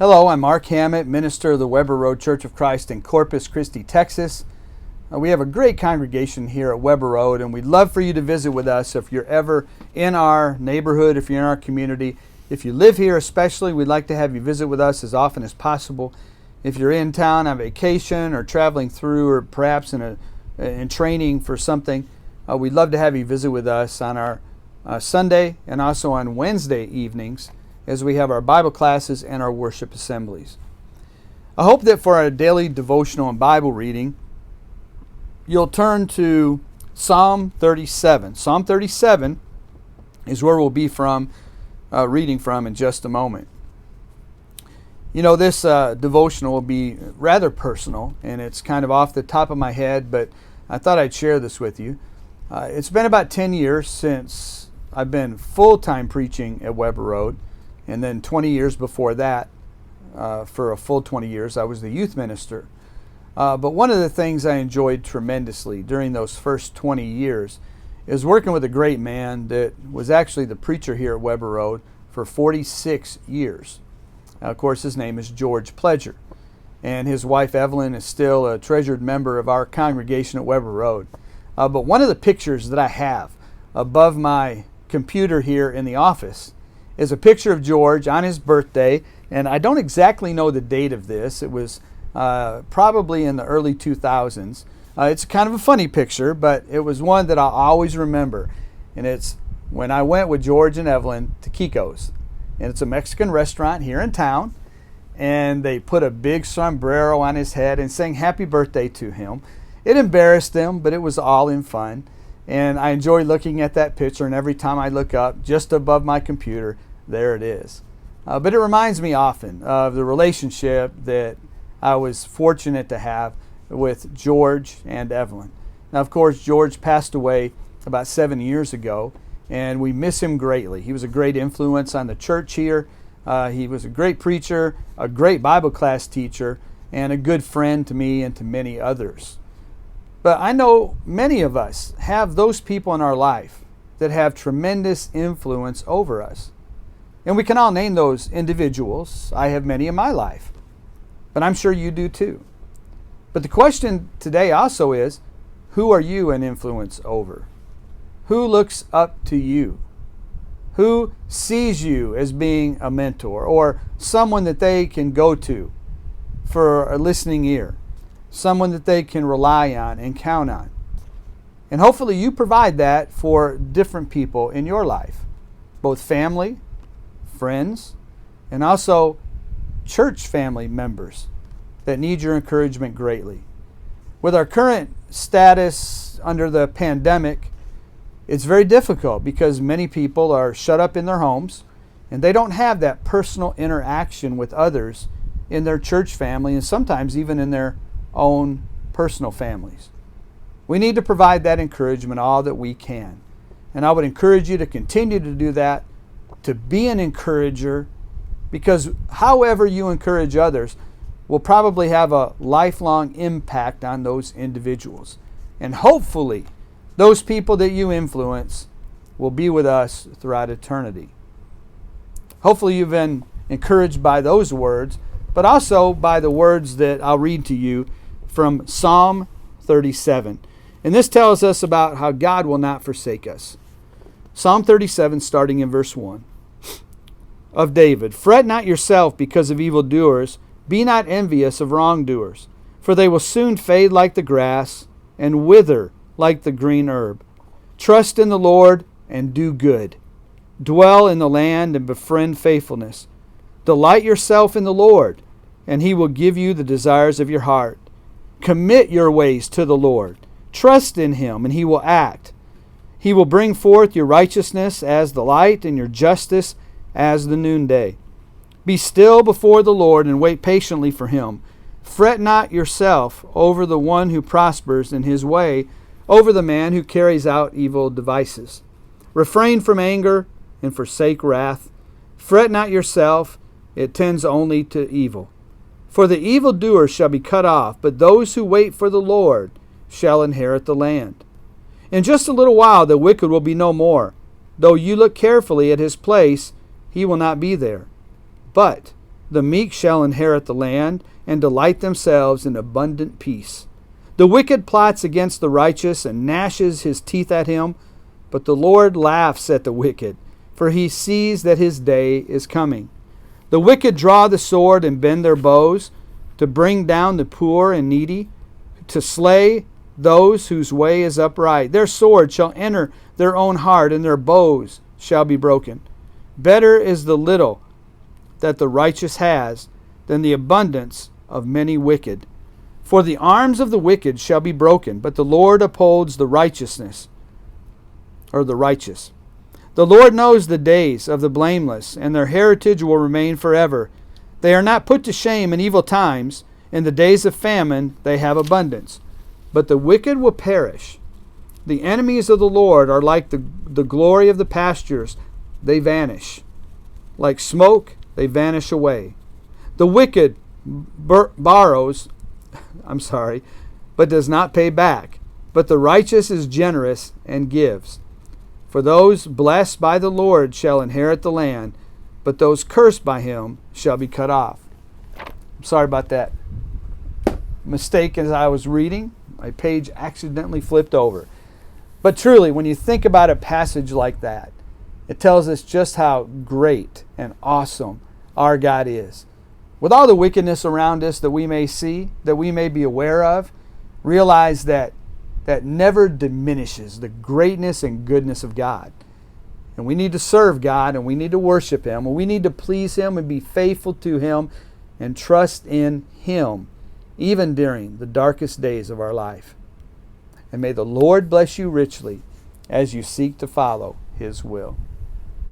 Hello, I'm Mark Hammett, minister of the Weber Road Church of Christ in Corpus Christi, Texas. We have a great congregation here at Weber Road, and we'd love for you to visit with us if you're ever in our neighborhood, if you're in our community. If you live here especially, we'd like to have you visit with us as often as possible. If you're in town on vacation or traveling through or perhaps in training for something, we'd love to have you visit with us on our Sunday and also on Wednesday evenings as we have our Bible classes and our worship assemblies. I hope that for our daily devotional and Bible reading, you'll turn to Psalm 37. Psalm 37 is where we'll be reading from in just a moment. You know, this devotional will be rather personal, and it's kind of off the top of my head, but I thought I'd share this with you. It's been about 10 years since I've been full-time preaching at Weber Road, and then 20 years before that, for a full 20 years, I was the youth minister. But one of the things I enjoyed tremendously during those first 20 years is working with a great man that was actually the preacher here at Weber Road for 46 years. Of course, his name is George Pledger, and his wife Evelyn is still a treasured member of our congregation at Weber Road. But one of the pictures that I have above my computer here in the office is a picture of George on his birthday, and I don't exactly know the date of this. It was probably in the early 2000s. It's kind of a funny picture, but it was one that I'll always remember, and it's when I went with George and Evelyn to Kiko's, and it's a Mexican restaurant here in town, and they put a big sombrero on his head and sang happy birthday to him. It embarrassed them, but it was all in fun. And I enjoy looking at that picture, and every time I look up, just above my computer, there it is. But it reminds me often of the relationship that I was fortunate to have with George and Evelyn. Now, of course, George passed away about 7 years ago, and we miss him greatly. He was a great influence on the church here. He was a great preacher, a great Bible class teacher, and a good friend to me and to many others. But I know many of us have those people in our life that have tremendous influence over us. And we can all name those individuals. I have many in my life, but I'm sure you do too. But the question today also is, who are you an influence over? Who looks up to you? Who sees you as being a mentor or someone that they can go to for a listening ear? Someone that they can rely on and count on. And hopefully you provide that for different people in your life, both family, friends, and also church family members that need your encouragement greatly. With our current status under the pandemic, it's very difficult because many people are shut up in their homes and they don't have that personal interaction with others in their church family and sometimes even in their own personal families. We need to provide that encouragement all that we can. And I would encourage you to continue to do that, to be an encourager, because however you encourage others will probably have a lifelong impact on those individuals. And hopefully, those people that you influence will be with us throughout eternity. Hopefully you've been encouraged by those words, but also by the words that I'll read to you from Psalm 37. And this tells us about how God will not forsake us. Psalm 37, starting in verse 1. Of David, fret not yourself because of evildoers, be not envious of wrongdoers, for they will soon fade like the grass and wither like the green herb. Trust in the Lord and do good. Dwell in the land and befriend faithfulness. Delight yourself in the Lord, and he will give you the desires of your heart. Commit your ways to the Lord. Trust in him, and he will act. He will bring forth your righteousness as the light and your justice as the noonday. Be still before the Lord and wait patiently for him. Fret not yourself over the one who prospers in his way, over the man who carries out evil devices. Refrain from anger and forsake wrath. Fret not yourself, it tends only to evil. For the evildoer shall be cut off, but those who wait for the Lord shall inherit the land. In just a little while the wicked will be no more. Though you look carefully at his place, he will not be there. But The meek shall inherit the land and delight themselves in abundant peace. The wicked plots against the righteous and gnashes his teeth at him, but the Lord laughs at the wicked, for he sees that his day is coming. The wicked draw the sword and bend their bows, to bring down the poor and needy, to slay those whose way is upright. Their sword shall enter their own heart, and their bows shall be broken. Better is the little that the righteous has than the abundance of many wicked. For the arms of the wicked shall be broken, but the Lord upholds the righteous. The Lord knows the days of the blameless, and their heritage will remain forever. They are not put to shame in evil times. In the days of famine they have abundance. But the wicked will perish. The enemies of the Lord are like the glory of the pastures. They vanish. Like smoke, they vanish away. The wicked borrows, but does not pay back. But the righteous is generous and gives. For those blessed by the Lord shall inherit the land, but those cursed by him shall be cut off. I'm sorry about that mistake as I was reading. My page accidentally flipped over. But truly, when you think about a passage like that, it tells us just how great and awesome our God is. With all the wickedness around us that we may see, that we may be aware of, realize that never diminishes the greatness and goodness of God. And we need to serve God, and we need to worship Him, and we need to please Him and be faithful to Him and trust in Him, even during the darkest days of our life. And may the Lord bless you richly as you seek to follow His will.